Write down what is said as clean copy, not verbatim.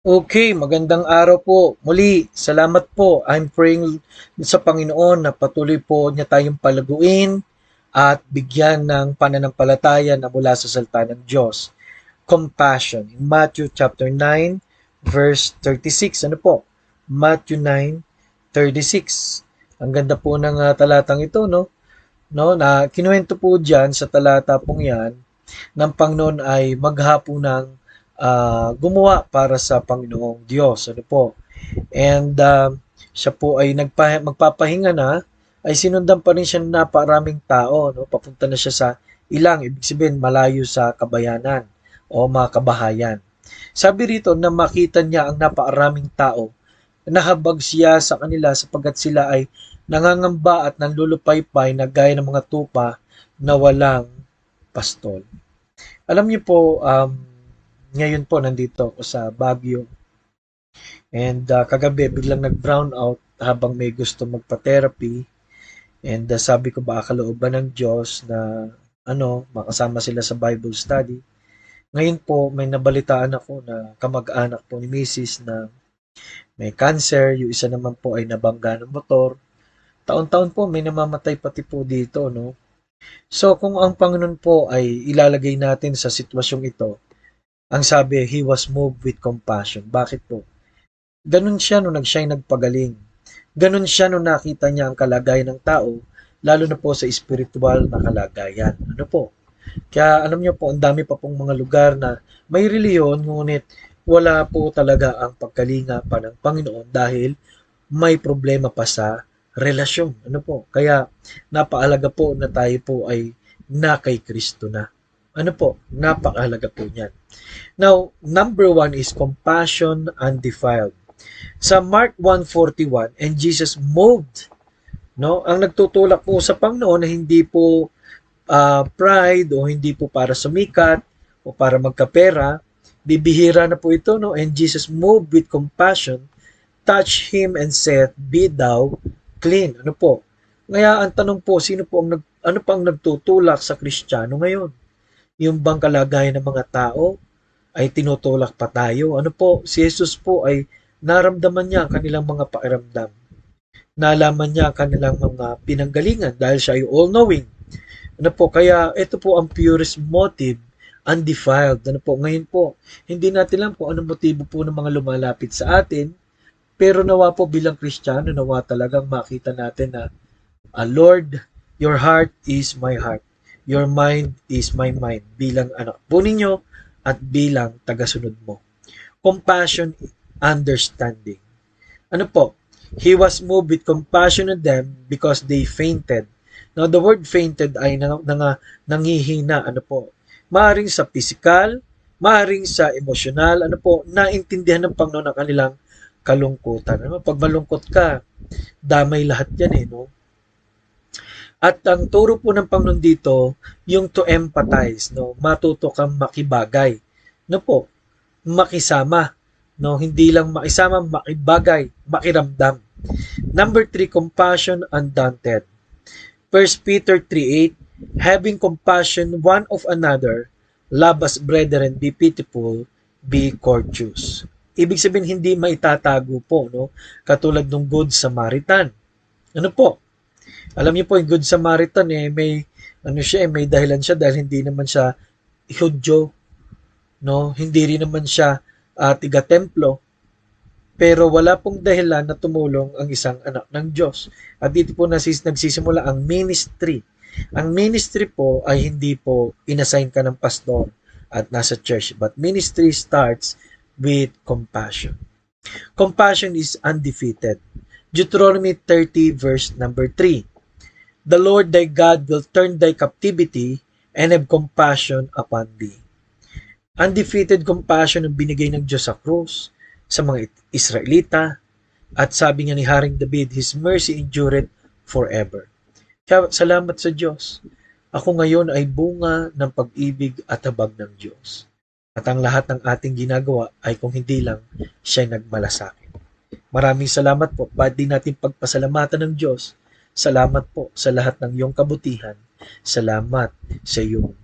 Okay, magandang araw po. Muli, salamat po. I'm praying sa Panginoon na patuloy po niya tayong palaguin at bigyan ng pananampalataya na mula sa salita ng Diyos. Compassion. In Matthew chapter 9, verse 36. Ano po? Matthew 9:36. Ang ganda po ng talatang ito, no? No, na kinuwento po diyan sa talata pong 'yan ng Panginoon ay maghapon ng gumawa para sa Panginoong Diyos. Ano po? And siya po ay magpapahinga na, ay sinundan pa rin siya ng naparaming tao. No? Papunta na siya sa ilang, ibig sabihin malayo sa kabayanan o mga kabahayan. Sabi rito na makita niya ang napaaraming tao, nahabag siya sa kanila sapagkat sila ay nangangamba at nanlulupaypay na gaya ng mga tupa na walang pastol. Alam niyo po, ngayon po nandito ako sa Baguio and kagabi biglang nag-brown out habang may gusto magpa-therapy and sabi ko baka kalooban ng Diyos na makasama sila sa Bible study. Ngayon po may nabalitaan ako na kamag-anak po ni Mrs. na may cancer, yung isa naman po ay nabangga ng motor. Taon-taon po may namamatay pati po dito, no? So kung ang Panginoon po ay ilalagay natin sa sitwasyong ito, ang sabi, He was moved with compassion. Bakit po? Ganun siya nung siya'y nagpagaling. Ganun siya nung nakita niya ang kalagayan ng tao, lalo na po sa espiritual na kalagayan. Ano po? Kaya alam niyo po, ang dami pa pong mga lugar na may reliyon, ngunit wala po talaga ang pagkalinga pa ng Panginoon dahil may problema pa sa relasyon. Ano po? Kaya napaalaga po na tayo po ay na kay Kristo na. Ano po? Napakahalaga po niyan. Now, number 1 is compassion undefiled. Sa Mark 1:41, and Jesus moved, no? Ang nagtutulak po sa Panginoon na hindi po pride o hindi po para sumikat o para magkapera, bibihira na po ito, no? And Jesus moved with compassion, touched him and said, "Be thou clean." Ano po? Kaya ang tanong po, ano pang nagtutulak sa Kristiyano ngayon? Yung bang kalagayan ng mga tao ay tinutulak pa tayo? Ano po, si Jesus po ay naramdaman niya ang kanilang mga pakiramdam. Nalaman niya ang kanilang mga pinanggalingan dahil siya ay all-knowing. Ano po, kaya ito po ang purest motive, undefiled. Ano po, ngayon po, hindi natin alam kung anong motibo po ng mga lumalapit sa atin, pero nawa po bilang Kristiyano, nawa talagang makita natin na, Lord, your heart is my heart. Your mind is my mind bilang anak po ninyo at bilang tagasunod mo. Compassion, understanding. Ano po? He was moved with compassion on them because they fainted. Now, the word fainted ay nangihina. Ano po? Maaring sa physical, maaring sa emosyonal. Ano po? Naintindihan ng Panginoon ang kanilang kalungkutan. Ano? Pag malungkot ka, damay lahat yan eh, no? At ang turo po ng Panginoon dito, yung to empathize, no? Matuto kang makibagay. No po? Makisama. No, hindi lang makisama, makibagay, makiramdam. Number 3, compassion undaunted. 1 Peter 3:8, having compassion one of another, love as brethren, be pitiful, be courteous. Ibig sabihin hindi maitatago po, no? Katulad ng Good Samaritan. Ano po? Alam niyo po, yung Good Samaritan may dahilan siya dahil hindi naman siya Hudyo, no? Hindi rin naman siya tiga-templo, pero wala pong dahilan na tumulong ang isang anak ng Diyos. At dito po nagsisimula ang ministry. Ang ministry po ay hindi po inassign ka ng pastor at nasa church, but ministry starts with compassion. Compassion is undefeated. Deuteronomy 30 verse number 3. The Lord thy God will turn thy captivity and have compassion upon thee. Undefeated compassion ang binigay ng Diyos sa krus sa mga Israelita at sabi nga ni Haring David, His mercy endureth forever. Kaya salamat sa Diyos. Ako ngayon ay bunga ng pag-ibig at habag ng Diyos. At ang lahat ng ating ginagawa ay kung hindi lang siya'y nagmalasakit. Maraming salamat po. Pwede natin pagpasalamatan ng Diyos. Salamat po sa lahat ng iyong kabutihan. Salamat sa iyong